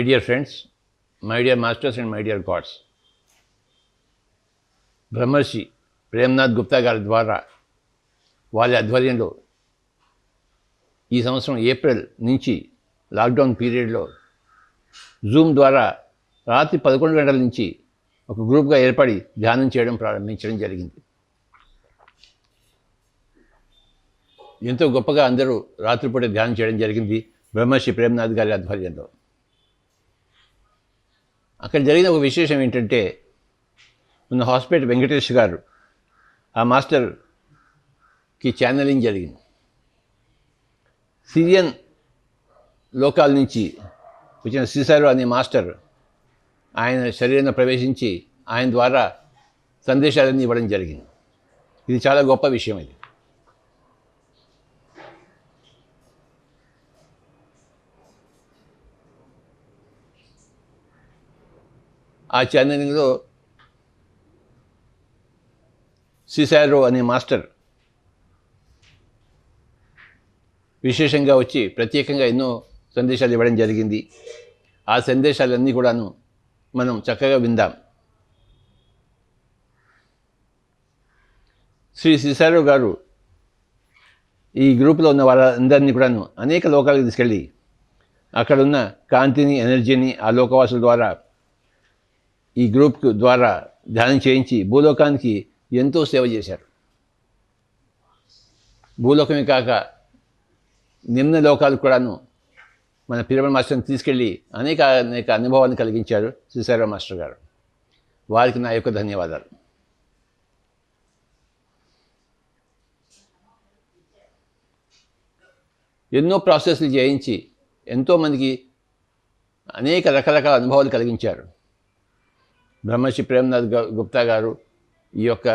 My dear friends, my dear masters and my dear gods, బ్రహ్మర్షి ప్రేమ్నాథ్ గుప్తా గారి ద్వారా వాళ్ళ ఆధ్వర్యంలో ఈ సంవత్సరం ఏప్రిల్ నుంచి లాక్డౌన్ పీరియడ్లో జూమ్ ద్వారా రాత్రి 11 గంటల నుంచి ఒక గ్రూప్గా ఏర్పడి ధ్యానం చేయడం ప్రారంభించడం జరిగింది. ఎంతో గొప్పగా అందరూ రాత్రిపూట ధ్యానం చేయడం జరిగింది బ్రహ్మర్షి ప్రేమ్నాథ్ గారి ఆధ్వర్యంలో. అక్కడ జరిగిన ఒక విశేషం ఏంటంటే, మన హాస్పిటల్ వెంకటేష్ గారు ఆ మాస్టర్కి ఛానలింగ్ జరిగింది. సిరియన్ లోకాల నుంచి వచ్చిన సిసారో అనే మాస్టర్ ఆయన శరీరంలో ప్రవేశించి ఆయన ద్వారా సందేశాలన్నీ ఇవ్వడం జరిగింది. ఇది చాలా గొప్ప విషయం. ఇది ఆ ఛానలింగ్లో సిసారో అనే మాస్టర్ విశేషంగా వచ్చి ప్రత్యేకంగా ఎన్నో సందేశాలు ఇవ్వడం జరిగింది. ఆ సందేశాలన్నీ కూడాను మనం చక్కగా విందాం. శ్రీ సిసారో గారు ఈ గ్రూపులో ఉన్న వాళ్ళందరినీ కూడాను అనేక లోకాలకు తీసుకెళ్ళి అక్కడున్న కాంతిని, ఎనర్జీని ఆ లోకవాసుల ద్వారా ఈ గ్రూప్ ద్వారా ధ్యానం చేయించి భూలోకానికి ఎంతో సేవ చేశారు. భూలోకమే కాక నిమ్న లోకాలు కూడాను మన పిరమిడ్ మాస్టర్ని తీసుకెళ్ళి అనేక అనుభవాన్ని కలిగించారు సిసారో మాస్టర్ గారు. వారికి నా యొక్క ధన్యవాదాలు. ఎన్నో ప్రాసెస్లు చేయించి ఎంతోమందికి అనేక రకరకాల అనుభవాలు కలిగించారు బ్రహ్మర్షి ప్రేమ్నాథ్ గుప్తా గారు ఈ యొక్క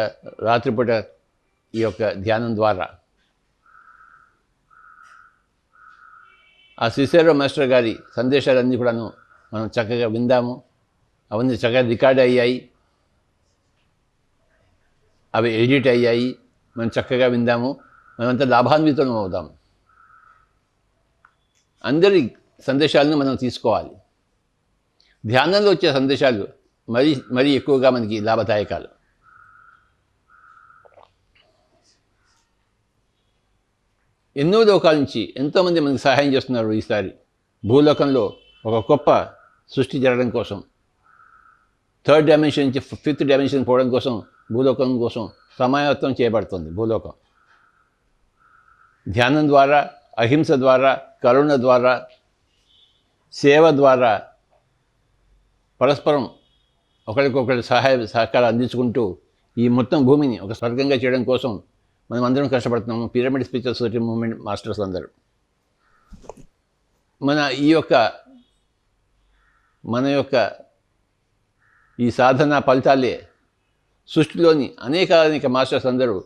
రాత్రిపూట ఈ యొక్క ధ్యానం ద్వారా. ఆ సిసారో మాస్టర్ గారి సందేశాలన్నీ కూడాను మనం చక్కగా విందాము. అవన్నీ చక్కగా రికార్డ్ అయ్యాయి, అవి ఎడిట్ అయ్యాయి. మనం చక్కగా విందాము, మనమంతా లాభాన్వితం అవుదాము. అందరి సందేశాలను మనం తీసుకోవాలి. ధ్యానంలో వచ్చే సందేశాలు మరీ ఎక్కువగా మనకి లాభదాయకాలు. ఎన్నో లోకాల నుంచి ఎంతోమంది మనకి సహాయం చేస్తున్నారు. ఈసారి భూలోకంలో ఒక గొప్ప సృష్టి జరగడం కోసం, 3rd డైమెన్షన్ నుంచి 5th డైమెన్షన్ పోవడం కోసం, భూలోకం కోసం సమాయత్తం చేయబడుతుంది. భూలోకం ధ్యానం ద్వారా, అహింస ద్వారా, కరుణ ద్వారా, సేవ ద్వారా పరస్పరం ఒకరికొకరు సహకారం అందించుకుంటూ ఈ మొత్తం భూమిని ఒక స్వర్గంగా చేయడం కోసం మనం అందరం కష్టపడుతున్నాము. Pyramid spiritual society movement masters అందరూ మన యొక్క ఈ సాధన ఫలితాలే సృష్టిలోని అనేక మాస్టర్స్ అందరూ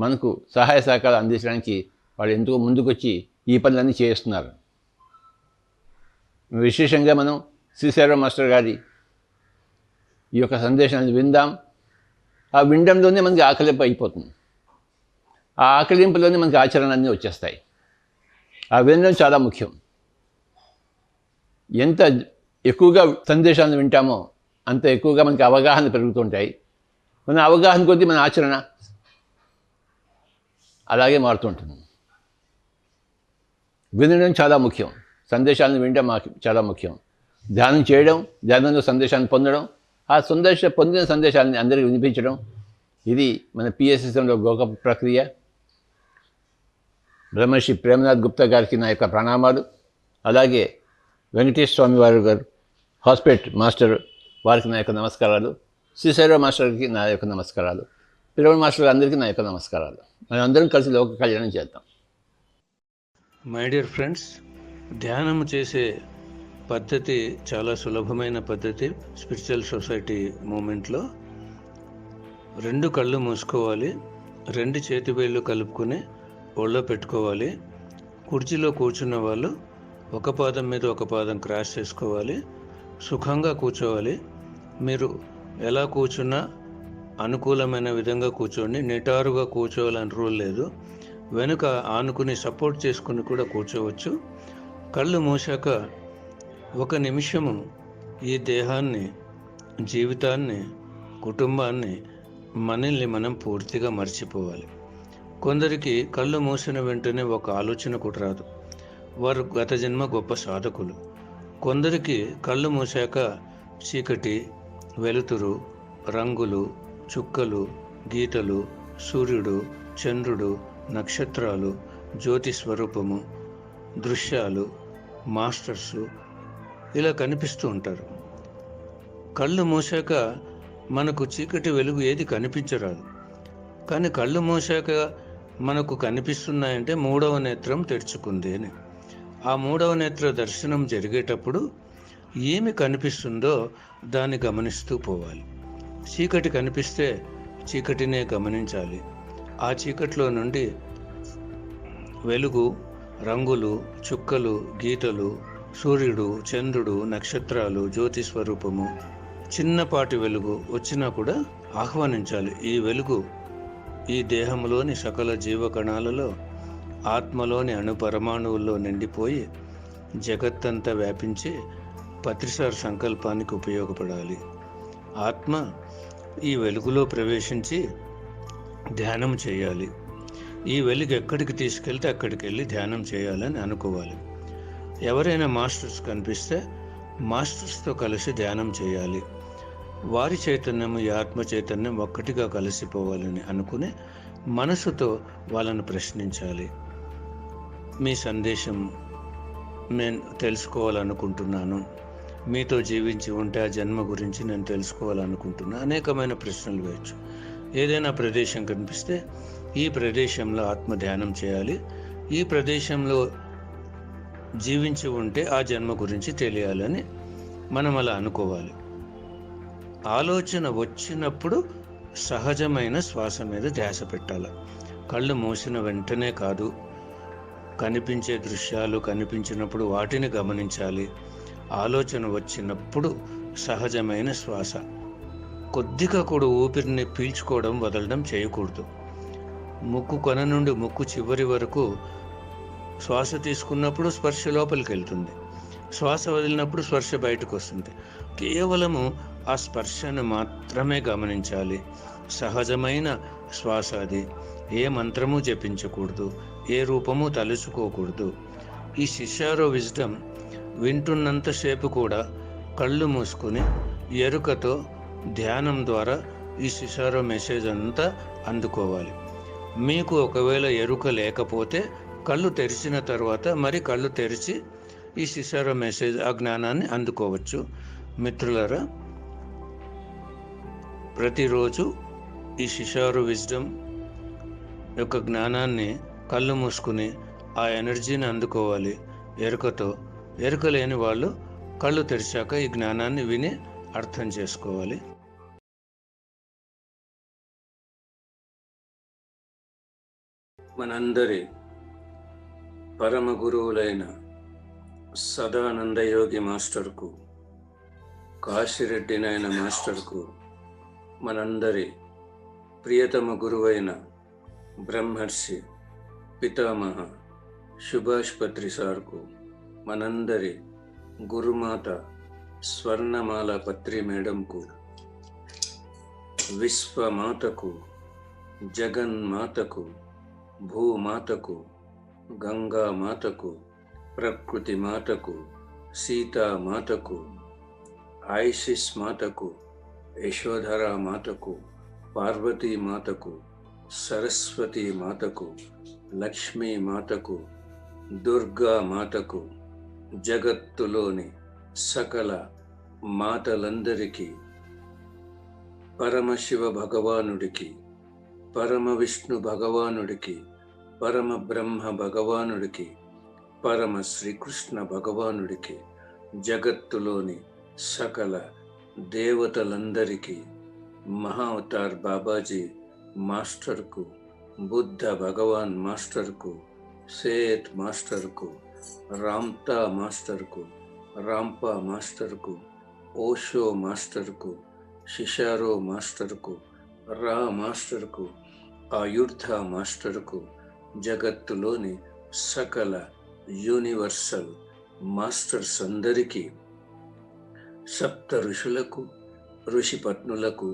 మనకు సహాయ సహకారాలు అందించడానికి వాళ్ళు ఎంతో ముందుకొచ్చి ఈ పనులన్నీ చేస్తున్నారు. విశేషంగా మనం సిసారో మాస్టర్ గారి ఈ యొక్క సందేశాన్ని విందాం. ఆ వినడంలోనే మనకి ఆకలింపు అయిపోతుంది. ఆ ఆకలింపులోనే మనకి ఆచరణలన్నీ వచ్చేస్తాయి. ఆ వినడం చాలా ముఖ్యం. ఎంత ఎక్కువగా సందేశాలను వింటామో అంత ఎక్కువగా మనకి అవగాహన పెరుగుతుంటాయి. మన అవగాహన కొద్దీ మన ఆచరణ అలాగే మారుతుంటుంది. వినడం చాలా ముఖ్యం, సందేశాలను వినడం చాలా ముఖ్యం. ధ్యానం చేయడం, ధ్యానంలో సందేశాన్ని పొందడం, ఆ పొందిన సందేశాలని అందరికీ వినిపించడం, ఇది మన పిఎస్ఎస్ఎంలో గొప్ప ప్రక్రియ. బ్రహ్మర్షి ప్రేమ్నాథ్ గుప్తా గారికి నా యొక్క ప్రణామాలు. అలాగే వెంకటేష్ స్వామి గారు హాస్పిటల్ మాస్టర్ వారికి నా యొక్క నమస్కారాలు. సిసారో మాస్టర్కి నా యొక్క నమస్కారాలు. పిరమిడ్ మాస్టర్ అందరికీ నా యొక్క నమస్కారాలు. మనం అందరం కలిసి లోక కళ్యాణం చేద్దాం. మై డియర్ ఫ్రెండ్స్, ధ్యానం చేసే పద్ధతి చాలా సులభమైన పద్ధతి. స్పిరిచువల్ సొసైటీ మూమెంట్లో 2 కళ్ళు మూసుకోవాలి, 2 చేతి వేళ్ళు కలుపుకొని ఒళ్ళో పెట్టుకోవాలి. కుర్చీలో కూర్చున్న వాళ్ళు ఒక పాదం మీద ఒక పాదం క్రాస్ చేసుకోవాలి. సుఖంగా కూర్చోవాలి. మీరు ఎలా కూర్చున్నా అనుకూలమైన విధంగా కూర్చోండి. నిటారుగా కూర్చోవాలని రూల్ లేదు. వెనుక ఆనుకుని సపోర్ట్ చేసుకుని కూడా కూర్చోవచ్చు. కళ్ళు మూసాక ఒక నిమిషము ఈ దేహాన్ని, జీవితాన్ని, కుటుంబాన్ని, మనల్ని మనం పూర్తిగా మర్చిపోవాలి. కొందరికి కళ్ళు మూసిన వెంటనే ఒక ఆలోచన కూడా రాదు. వారు గత జన్మ గొప్ప సాధకులు. కొందరికి కళ్ళు మూసాక చీకటి, వెలుతురు, రంగులు, చుక్కలు, గీతలు, సూర్యుడు, చంద్రుడు, నక్షత్రాలు, జ్యోతి స్వరూపము, దృశ్యాలు, మాస్టర్సు ఇలా కనిపిస్తూ ఉంటారు. కళ్ళు మూసాక మనకు చీకటి, వెలుగు ఏది కనిపించరాదు. కానీ కళ్ళు మూసాక మనకు కనిపిస్తున్నాయంటే మూడవ నేత్రం తెరుచుకుంది అని. ఆ మూడవ నేత్ర దర్శనం జరిగేటప్పుడు ఏమి కనిపిస్తుందో దాన్ని గమనిస్తూ పోవాలి. చీకటి కనిపిస్తే చీకటినే గమనించాలి. ఆ చీకటిలో నుండి వెలుగు, రంగులు, చుక్కలు, గీతలు, సూర్యుడు, చంద్రుడు, నక్షత్రాలు, జ్యోతి స్వరూపము, చిన్నపాటి వెలుగు వచ్చినా కూడా ఆహ్వానించాలి. ఈ వెలుగు ఈ దేహంలోని సకల జీవకణాలలో, ఆత్మలోని అణుపరమాణువుల్లో నిండిపోయి జగత్తంతా వ్యాపించి పత్రిసార్ సంకల్పానికి ఉపయోగపడాలి. ఆత్మ ఈ వెలుగులో ప్రవేశించి ధ్యానం చేయాలి. ఈ వెలుగు ఎక్కడికి తీసుకెళ్తే అక్కడికి వెళ్ళి ధ్యానం చేయాలని అనుకోవాలి. ఎవరైనా మాస్టర్స్ కనిపిస్తే మాస్టర్స్తో కలిసి ధ్యానం చేయాలి. వారి చైతన్యం, ఈ ఆత్మ చైతన్యం ఒక్కటిగా కలిసిపోవాలని అనుకుని మనసుతో వాళ్ళను ప్రశ్నించాలి. మీ సందేశం నేను తెలుసుకోవాలనుకుంటున్నాను, మీతో జీవించి ఉంటే ఆ జన్మ గురించి నేను తెలుసుకోవాలనుకుంటున్నాను. అనేకమైన ప్రశ్నలు వేయచ్చు. ఏదైనా ప్రదేశం కనిపిస్తే ఈ ప్రదేశంలో ఆత్మ ధ్యానం చేయాలి, ఈ ప్రదేశంలో జీవించి ఉంటే ఆ జన్మ గురించి తెలియాలని మనం అలా అనుకోవాలి. ఆలోచన వచ్చినప్పుడు సహజమైన శ్వాస మీద ధ్యాస పెట్టాలి. కళ్ళు మూసిన వెంటనే కాదు, కనిపించే దృశ్యాలు కనిపించినప్పుడు వాటిని గమనించాలి. ఆలోచన వచ్చినప్పుడు సహజమైన శ్వాస, కొద్దిగా కూడా ఊపిరిని పీల్చుకోవడం వదలడం చేయకూడదు. ముక్కు కొన నుండి ముక్కు చివరి వరకు శ్వాస తీసుకున్నప్పుడు స్పర్శ లోపలికి వెళ్తుంది, శ్వాస వదిలినప్పుడు స్పర్శ బయటకు వస్తుంది. కేవలము ఆ స్పర్శను మాత్రమే గమనించాలి. సహజమైన శ్వాస అది. ఏ మంత్రము జపించకూడదు, ఏ రూపము తలుచుకోకూడదు. ఈ శిష్యారో విజ్డమ్ వింటున్నంతసేపు కూడా కళ్ళు మూసుకుని ఎరుకతో ధ్యానం ద్వారా ఈ శిష్యారో మెసేజ్ అంతా అందుకోవాలి. మీకు ఒకవేళ ఎరుక లేకపోతే కళ్ళు తెరిచిన తర్వాత మరి కళ్ళు తెరిచి ఈ శిష్యారో మెసేజ్, ఆ జ్ఞానాన్ని అందుకోవచ్చు. మిత్రులారా, ప్రతిరోజు ఈ శిష్యారో విజ్డమ్ యొక్క జ్ఞానాన్ని కళ్ళు మూసుకుని ఆ ఎనర్జీని అందుకోవాలి ఎరుకతో. ఎరుక లేని వాళ్ళు కళ్ళు తెరిచాక ఈ జ్ఞానాన్ని విని అర్థం చేసుకోవాలి. మనందరి పరమ గురువులైన సదానందయోగి మాస్టర్కు, కాశిరెడ్డి నాయన మాస్టర్కు, మనందరి ప్రియతమ గురువైన బ్రహ్మర్షి పితామహ సుభాష్ పత్రి సార్కు, మనందరి గురుమాత స్వర్ణమాల పత్రి మేడంకు, విశ్వమాతకు, జగన్మాతకు, భూమాతకు, గంగామాతకు, ప్రకృతి మాతకు, సీతామాతకు, ఐసిస్ మాతకు, యశోధరా మాతకు, పార్వతీ మాతకు, సరస్వతీ మాతకు, లక్ష్మీ మాతకు, దుర్గా మాతకు, జగత్తులోని సకల మాతలందరికీ, పరమశివ భగవానుడికి, పరమ విష్ణు భగవానుడికి, పరమ బ్రహ్మ భగవానుడికి, పరమ శ్రీకృష్ణ భగవానుడికి, జగత్తులోని సకల దేవతలందరికీ, మహావతార్ బాబాజీ మాస్టర్కు, బుద్ధ భగవాన్ మాస్టర్కు, సేత్ మాస్టర్కు, రామ్తా మాస్టర్కు, రాంపా మాస్టర్కు, ఓషో మాస్టర్కు, శిషారో మాస్టర్కు, రా మాస్టర్కు, ఆయుర్ధ మాస్టర్కు, జగత్తులోని సకల యూనివర్సల్ మాస్టర్స్ అందరికీ సప్త ఋషులకు ఋషిపత్నులకు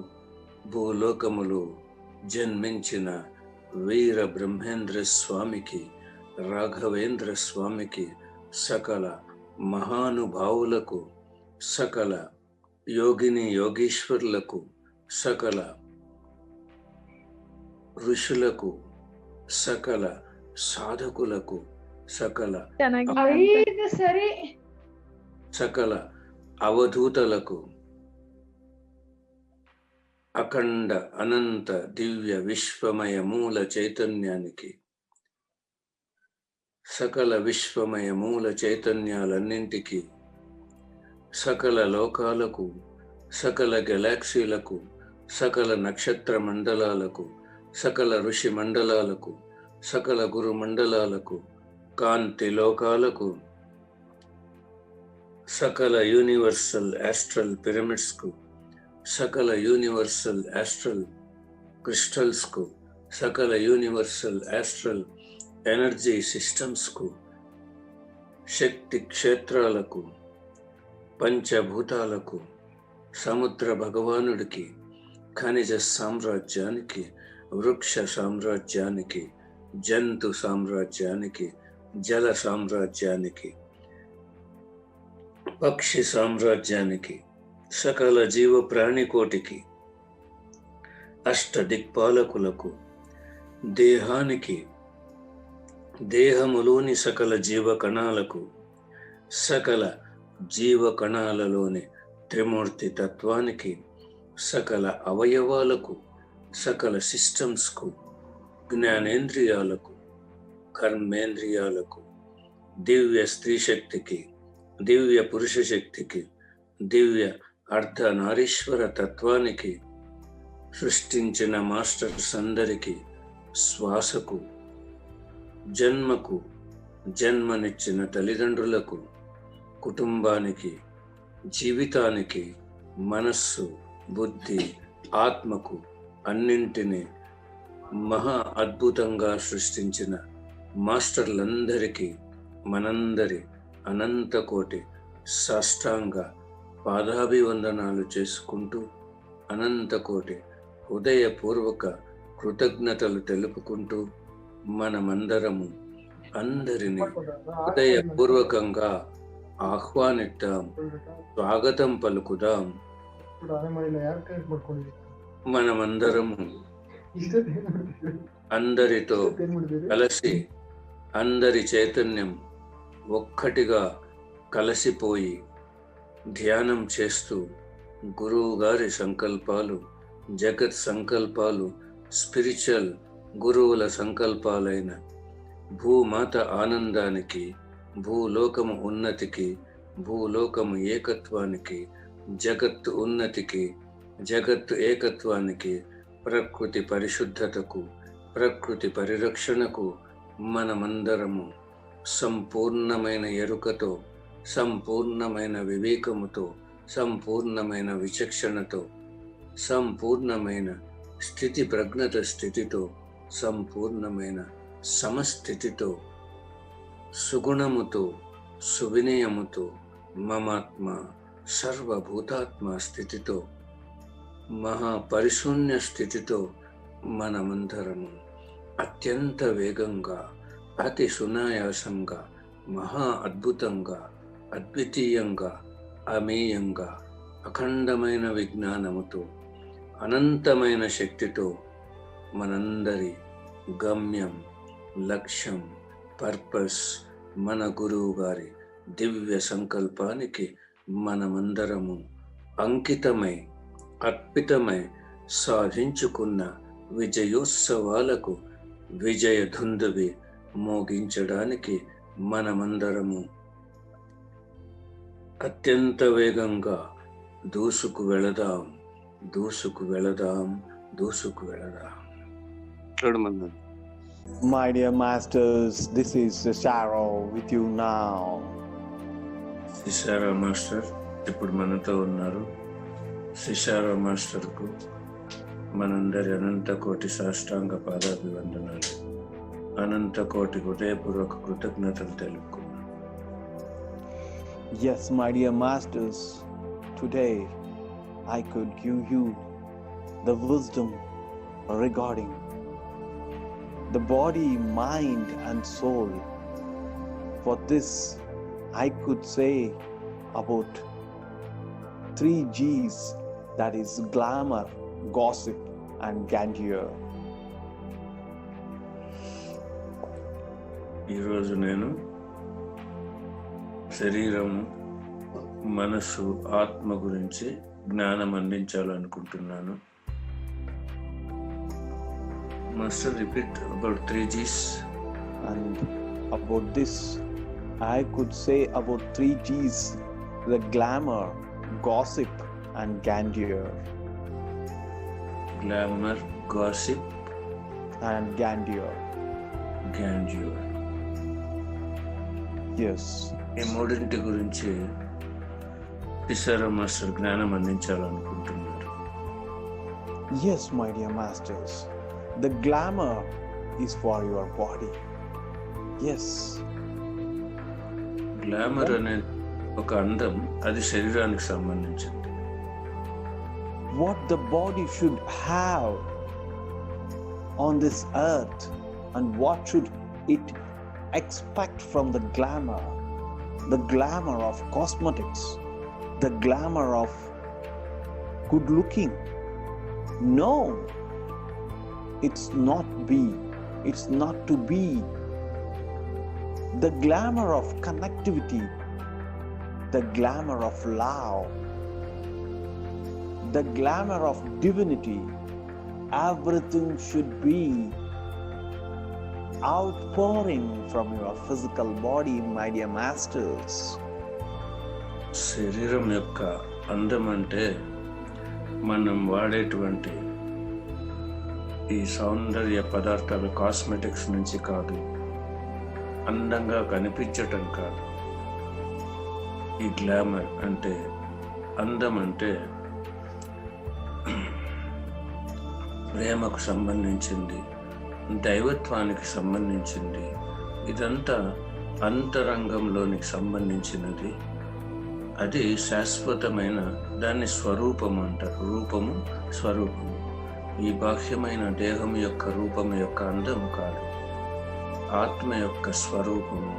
భూలోకములో జన్మించిన వీర బ్రహ్మేంద్ర స్వామికి, రాఘవేంద్ర స్వామికి, సకల మహానుభావులకు, సకల యోగిని యోగీశ్వరులకు, సకల ఋషులకు, సకల సాధకులకు, సకల అవధూతలకు, అఖండ అనంత దివ్య విశ్వమయ మూల చైతన్యానికి, సకల విశ్వమయ మూల చైతన్యాలన్నింటికి, సకల లోకాలకు, సకల గెలాక్సీలకు, సకల నక్షత్ర మండలాలకు, సకల ఋషి మండలాలకు, సకల గురు మండలాలకు, కాంతి లోకాలకు, సకల యూనివర్సల్ ఆస్ట్రల్ పిరమిడ్స్కు, సకల యూనివర్సల్ ఆస్ట్రల్ క్రిస్టల్స్కు, సకల యూనివర్సల్ ఆస్ట్రల్ ఎనర్జీ సిస్టమ్స్కు, శక్తి క్షేత్రాలకు, పంచభూతాలకు, సముద్ర భగవానుడికి, ఖనిజ సామ్రాజ్యానికి, వృక్ష సామ్రాజ్యానికి, జంతు సామ్రాజ్యానికి, జల సామ్రాజ్యానికి, పక్షి సామ్రాజ్యానికి, సకల జీవ ప్రాణికోటికి, అష్ట దిక్పాలకులకు, దేహానికి, దేహములోని సకల జీవ కణాలకు, సకల జీవ కణాలలోని త్రిమూర్తి తత్వానికి, సకల అవయవాలకు, సకల సిస్టమ్స్కు, జ్ఞానేంద్రియాలకు, కర్మేంద్రియాలకు, దివ్య స్త్రీ శక్తికి, దివ్య పురుష శక్తికి, దివ్య అర్ధనారీశ్వర తత్వానికి, సృష్టించిన మాస్టర్స్ అందరికీ, శ్వాసకు, జన్మకు, జన్మనిచ్చిన తల్లిదండ్రులకు, కుటుంబానికి, జీవితానికి, మనస్సు, బుద్ధి, ఆత్మకు, అన్నింటినీ మహా అద్భుతంగా సృష్టించిన మాస్టర్లందరికీ మనందరి అనంత కోటి సాష్టాంగ పాదాభివందనాలు చేసుకుంటూ, అనంతకోటి హృదయపూర్వక కృతజ్ఞతలు తెలుపుకుంటూ, మనమందరము అందరినీ హృదయపూర్వకంగా ఆహ్వానిద్దాం, స్వాగతం పలుకుదాం. మనమందరము అందరితో కలిసి, అందరి చైతన్యం ఒక్కటిగా కలిసిపోయి ధ్యానం చేస్తూ, గురువు గారి సంకల్పాలు, జగత్ సంకల్పాలు, స్పిరిచువల్ గురువుల సంకల్పాలైన భూమాత ఆనందానికి, భూలోకము ఉన్నతికి, భూలోకము ఏకత్వానికి, జగత్తు ఉన్నతికి, జగత్తు ఏకత్వానికి, ప్రకృతి పరిశుద్ధతకు, ప్రకృతి పరిరక్షణకు మనమందరము సంపూర్ణమైన ఎరుకతో, సంపూర్ణమైన వివేకముతో, సంపూర్ణమైన విచక్షణతో, సంపూర్ణమైన స్థితి ప్రజ్ఞత స్థితితో, సంపూర్ణమైన సమస్థితితో, సుగుణముతో, సువినయముతో, మమాత్మ సర్వభూతాత్మ స్థితితో, మహాపరిశూన్య స్థితితో మనమందరము అత్యంత వేగంగా, అతి సునాయాసంగా, మహా అద్భుతంగా, అద్వితీయంగా, అమేయంగా, అఖండమైన విజ్ఞానముతో, అనంతమైన శక్తితో మనందరి గమ్యం, లక్ష్యం, పర్పస్, మన గురువు గారి దివ్య సంకల్పానికి మనమందరము అంకితమై, అర్పితమై సాధించుకున్న విజయోత్సవాలకు విజయ ధుందువి మోగించడానికి మనమందరము అత్యంత వేగంగా దూసుకు వెళదాం, దూసుకు వెళదాం, దూసుకు వెళదాం. My dear masters, this is Cesaro with you now. Cesaro master ఇప్పుడు మనతో ఉన్నారు. సిసారా మాస్టర్కు మనందరి అనంత కోటి సాష్టాంగ పాదాభివందనాలు, అనంత కోటి హృదయపూర్వక కృతజ్ఞతలు తెలుపుకున్నాం. Yes, my dear masters, today I could give you the wisdom regarding the body, mind, and soul. For this, I could say about 3 G's, that is glamour, gossip, and grandeur. ఈరోజు నేను శరీరము, మనసు, ఆత్మ గురించి జ్ఞానం అందించాలనుకుంటున్నాను. Master, repeat about 3 G's. And about this, I could say about 3 G's, the glamour, gossip, and grandeur. Glamour, gossip, And grandeur. Grandeur. Yes. ఈ మూడింటి గురించి కిషోర్ మాస్టర్ జ్ఞానం అందించాలనుకుంటున్నారు. Yes, my dear masters. The glamour is for your body. Yes. Glamour అనే ఒక అందం, అది శరీరానికి సంబంధించింది. What the body should have on this earth, and what should it expect from the glamour of cosmetics, the glamour of good looking. No, it's not to be. The glamour of connectivity, the glamour of love, the glamour of divinity, everything should be outpouring from your physical body, my dear masters. శరీరం యొక్క అందం అంటే మనం వాడేటువంటి ఈ సౌందర్య పదార్థాలు, cosmetics నుంచి కాదు, అందంగా కనిపించటం కాదు. ఈ గ్లామర్ అంటే, అందం అంటే ప్రేమకు సంబంధించింది, దైవత్వానికి సంబంధించింది. ఇదంతా అంతరంగంలోనికి సంబంధించినది. అది శాశ్వతమైన, దాన్ని స్వరూపము అంటారు. రూపము, స్వరూపము. ఈ బాహ్యమైన దేహం యొక్క రూపము యొక్క అందము కాదు, ఆత్మ యొక్క స్వరూపము.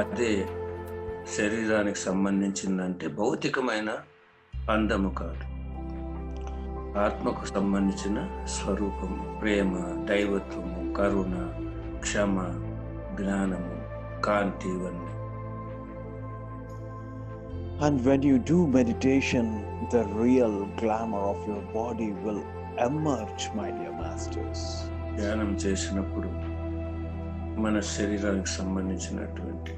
అదే శరీరానికి సంబంధించిందంటే భౌతికమైన అందము కాదు, ఆత్మకు సంబంధించిన స్వరూపము. ప్రేమ, దైవత్వము, కరుణ, క్షమ, జ్ఞానము, కాంతి, ఇవన్నీ. And when you do meditation, the real glamour of your body will emerge, my dear masters. ధ్యానం చేసినప్పుడు మన శరీరానికి సంబంధించినటువంటి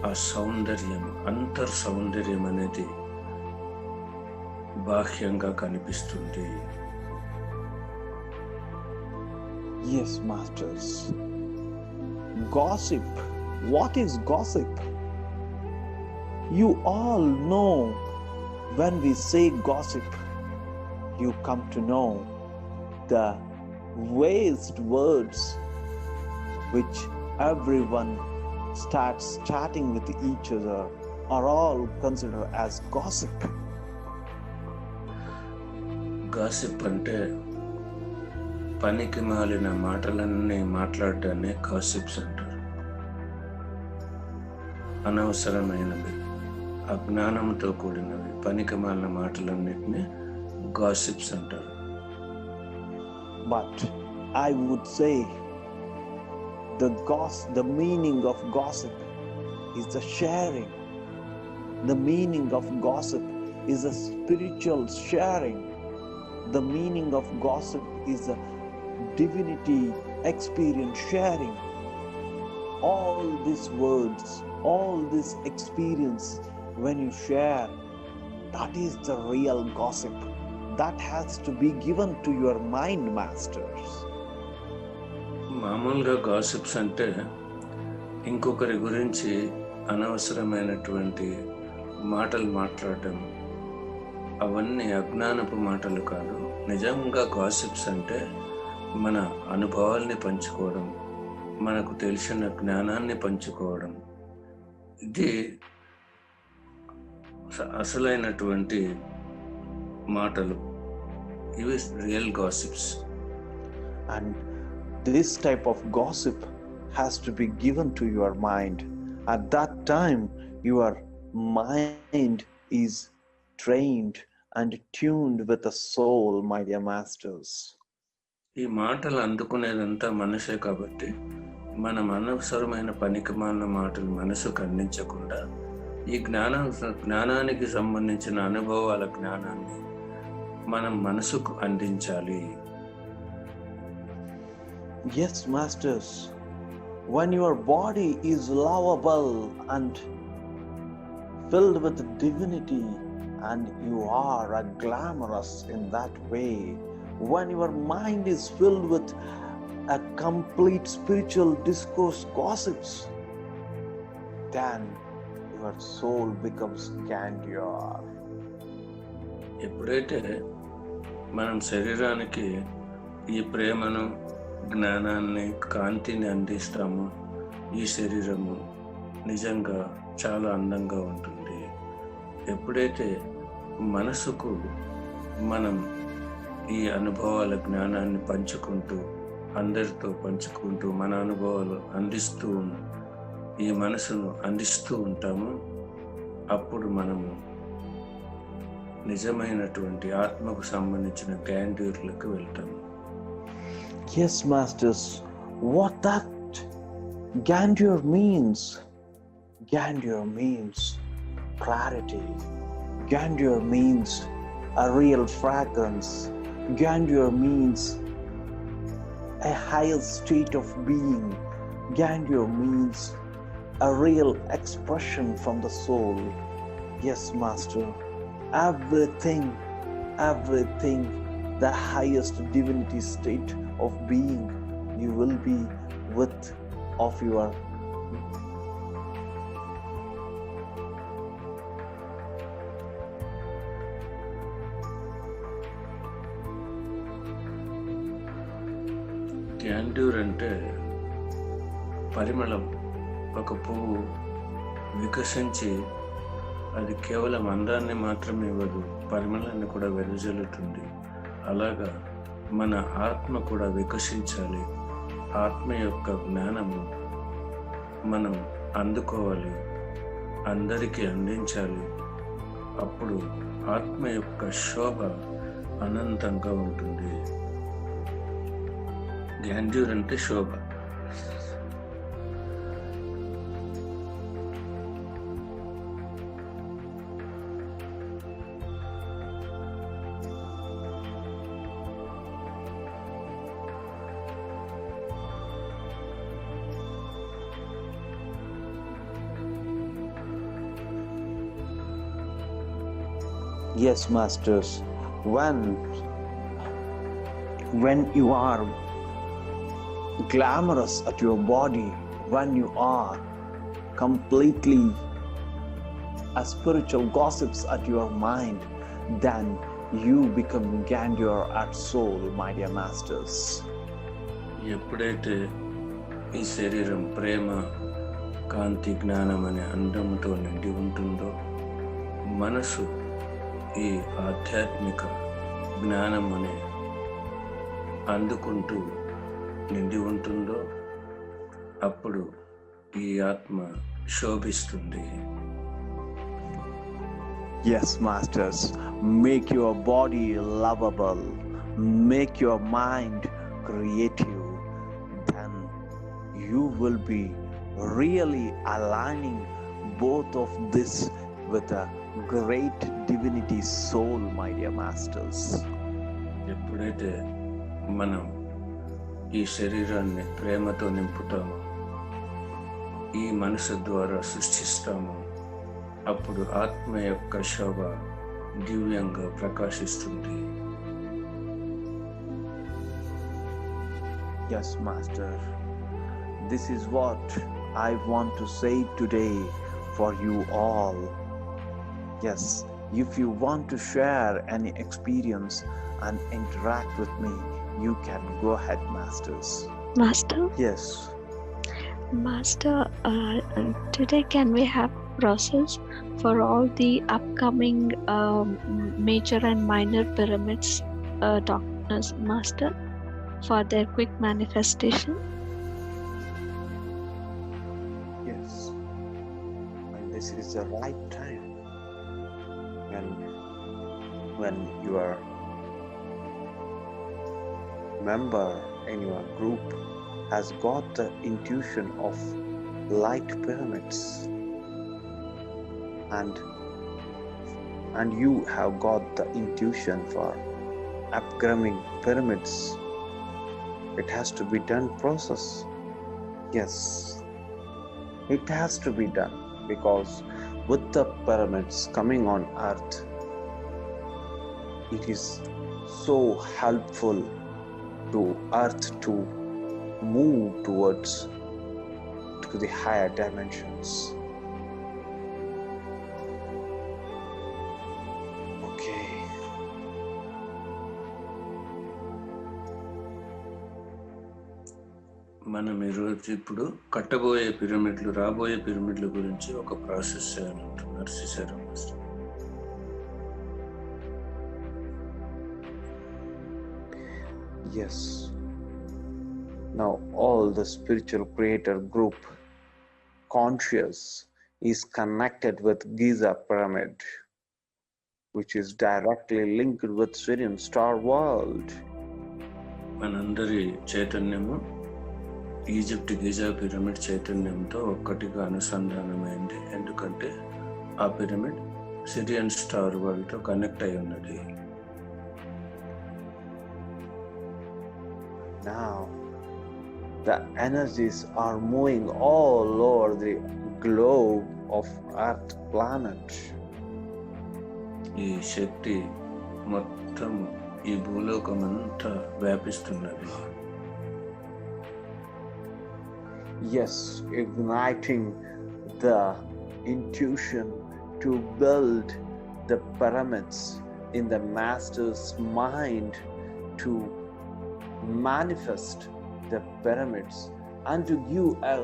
ఆ సౌందర్యం, అంతర్ సౌందర్యం అనేది బాహ్యంగా కనిపిస్తుంది. Yes, masters. Gossip. What is gossip? You all know, when we say gossip, you come to know the waste words which everyone starts chatting with each other are all considered as gossip. Gossip అంటే పనికి మాలిన మాటలన్నీ మాట్లాడడాన్ని gossips అంటారు. అనవసరమైనవి, అజ్ఞానంతో కూడినవి, పనికి మాలిన మాటలన్నిటినీ gossips అంటారు. But I would say the meaning of gossip is the sharing. The meaning of gossip is a spiritual sharing. The meaning of gossip is a divinity experience sharing. All these words, all this experience, when you share, that is the real gossip. That has to be given to your mind, masters. మామూలుగా gossips అంటే ఇంకొకరి గురించి అనవసరమైనటువంటి మాటలు మాట్లాడటం, అవన్నీ అజ్ఞానపు మాటలు కాదు. నిజంగా గాసిప్స్ అంటే మన అనుభవాల్ని పంచుకోవడం, మనకు తెలిసిన జ్ఞానాన్ని పంచుకోవడం. ఇది అసలైనటువంటి మాటలు. ఇవి real gossips. And this type of gossip has to be given to your mind. At that time, your mind is trained and tuned with the soul, my dear masters. ఈ మాటలు అందుకునేదంతా మనసే కాబట్టి మనం అనవసరమైన పనికిమాలిన మాటలు మనసుకు అందించకుండా ఈ జ్ఞానానికి సంబంధించిన అనుభవాల జ్ఞానాన్ని మనం మనసుకు అందించాలి. Yes, masters, when your body is lovable and filled with divinity and you are a glamorous in that way, when your mind is filled with a complete spiritual discourse gossips, then your soul becomes grandeur. ఎప్పుడైతే మనం శరీరానికి ఈ ప్రేమను, జ్ఞానాన్ని, కాంతిని అందిస్తామో ఈ శరీరము నిజంగా చాలా అందంగా ఉంటుంది. ఎప్పుడైతే మనసుకు మనం ఈ అనుభవాల జ్ఞానాన్ని పంచుకుంటూ, అందరితో పంచుకుంటూ, మన అనుభవాలు అందిస్తూ, ఈ మనసును అందిస్తూ ఉంటాము, అప్పుడు మనము నిజమైనటువంటి ఆత్మకు సంబంధించిన గ్రాండ్యూర్లకు వెళ్తాము. Yes, masters, what that grandeur means clarity. Grandeur means a real fragrance. Grandeur means a higher state of being. Grandeur means a real expression from the soul. Yes, master, everything, the highest divinity state of being you will be with of your grandeur అంటే పరిమళం. ఒక పువ్వు వికసించి అది కేవలం అందాన్ని మాత్రమే ఇవ్వదు, పరిమళాన్ని కూడా వెదజల్లుతుంది. అలాగా మన ఆత్మ కూడా వికసించాలి. ఆత్మ యొక్క జ్ఞానము మనం అందుకోవాలి, అందరికీ అందించాలి. అప్పుడు ఆత్మ యొక్క శోభ అనంతంగా ఉంటుంది. గ్రాండ్యూర్ అంటే శోభ. Yes, masters, when you are glamorous at your body, when you are completely a spiritual gossips at your mind, then you become grandeur at soul, my dear masters. ఎప్పుడైతే ఈ శరీరం ప్రేమ, కాంతి, జ్ఞానం అనే అందంతో నిండి ఉంటుందో, మనసు ఈ ఆధ్యాత్మిక జ్ఞానం అనే అందుకుంటూ నిండి ఉంటుందో, అప్పుడు ఈ ఆత్మ శోభిస్తుంది. Yes, masters, make your body lovable, make your mind creative, then you will be really aligning both of this with a great divinity soul, my dear masters. ఎప్పుడైతే మనం ఈ శరీరాన్ని ప్రేమతో నింపుతామో, ఈ మనసు ద్వారా సృష్టిస్తామో, అప్పుడు ఆత్మ యొక్క శోభ దివ్యంగా ప్రకాశిస్తుంది. Yes, master, this is what I want to say today for you all. Yes, if you want to share any experience and interact with me, you can go ahead, masters. Master, Yes. Master, today can we have process for all the upcoming major and minor pyramids, Dr. Master, for their quick manifestation? Yes, and this is the right time when your member in your group has got the intuition of light pyramids, and you have got the intuition for upcoming pyramids. It has to be done process. Yes, it has to be done, because with the pyramids coming on earth, it is so helpful to earth to move towards to the higher dimensions. Okay. మనం ఈరోజు ఇప్పుడు కట్టబోయే పిరమిడ్లు, రాబోయే పిరమిడ్ల గురించి ఒక process చేయాలంటున్నారు Cesaro master. Yes. Now all the spiritual creator group conscious is connected with Giza pyramid, which is directly linked with Sirian star world. మనందరి చైతన్యము ఈజిప్ట్ గిజా పిరమిడ్ చైతన్యంతో ఒక్కటిగా అనుసంధానమైంది. ఎందుకంటే ఆ పిరమిడ్ సిరియన్ స్టార్ వరల్డ్తో కనెక్ట్ అయి ఉన్నది. Now the energies are moving all over the globe of Earth planet. ఈ శక్తి మొత్తం ఈ భూలోకమంతా వ్యాపిస్తున్నది. Yes, igniting the intuition to build the pyramids in the master's mind, to manifest the pyramids and to give a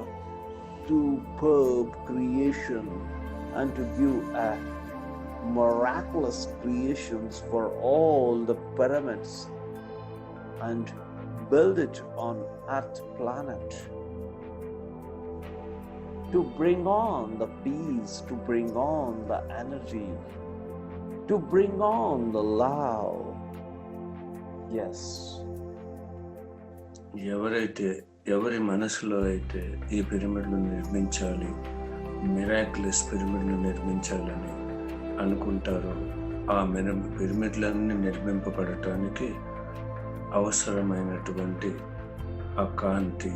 superb creation and to give a miraculous creations for all the pyramids and build it on Earth planet, to bring on the peace, to bring on the energy, to bring on the love. Yes. ఎవరి మనసులో అయితే ఈ పిరమిడ్లు నిర్మించాలి, miraculous పిరమిడ్లు నిర్మించాలని అనుకుంటారో ఆ పిరమిడ్లన్నీ నిర్మింపబడటానికి అవసరమైనటువంటి ఆ కాంతి,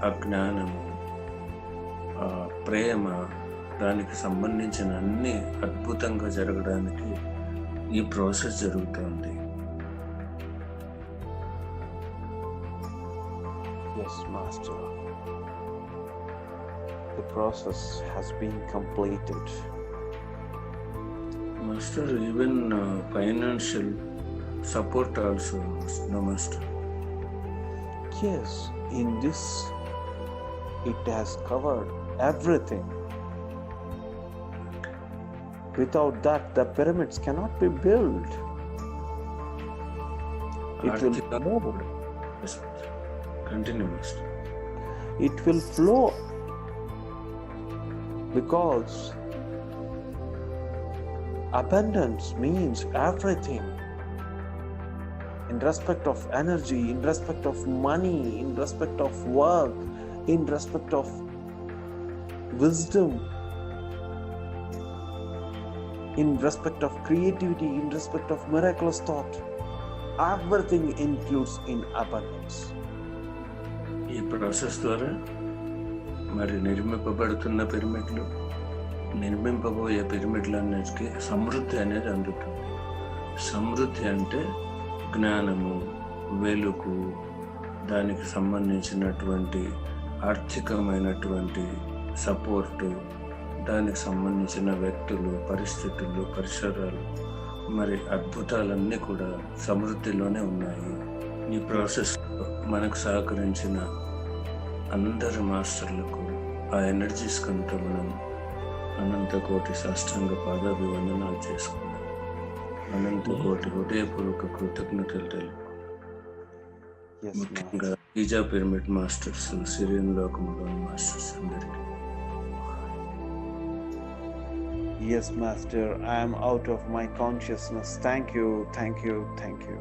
ఆ జ్ఞానము, ఆ ప్రేమ, దానికి సంబంధించిన అన్ని అద్భుతంగా జరగడానికి ఈ ప్రాసెస్ జరుగుతుంది. Yes, Master. The process has been completed. Master, even financial support also, no Master? Yes, in this it has covered everything. Without that, the pyramids cannot be built. It will flow. Yes, continue, Master. It will flow because abundance means everything. In respect of energy, in respect of money, in respect of work, in respect of wisdom, in respect of creativity, in respect of miraculous thought, everything includes in abundance. ఈ process ద్వారా మరి నిర్మింపబడుతున్న పిరమిడ్లు, నిర్మింపబోయే పిరమిడ్లన్నిటికీ సమృద్ధి అనేది అందుతుంది. సమృద్ధి అంటే జ్ఞానము, వెలుగు, దానికి సంబంధించినటువంటి ఆర్థికమైనటువంటి సపోర్టు, దానికి సంబంధించిన వ్యక్తులు, పరిస్థితులు, పరిసరాలు, మరి అద్భుతాలన్నీ కూడా సమృద్ధిలోనే ఉన్నాయి. ఈ ప్రాసెస్ మనకు సహకరించిన అందరి మాస్టర్లకు, ఆ ఎనర్జీస్ కంతా మనం అనంత కోటి సాష్టాంగ పాదాభివందనాలు చేసుకున్నాం. అనంత కోటి హృదయపూర్వక కృతజ్ఞతలు తెలుపు. Yes, ముఖ్యంగా Master. Giza pyramid masters, Syrian లోకంలోని మాస్టర్స్ అందరికీ. Yes, Master. I am out of my consciousness. Thank you, thank you, thank you.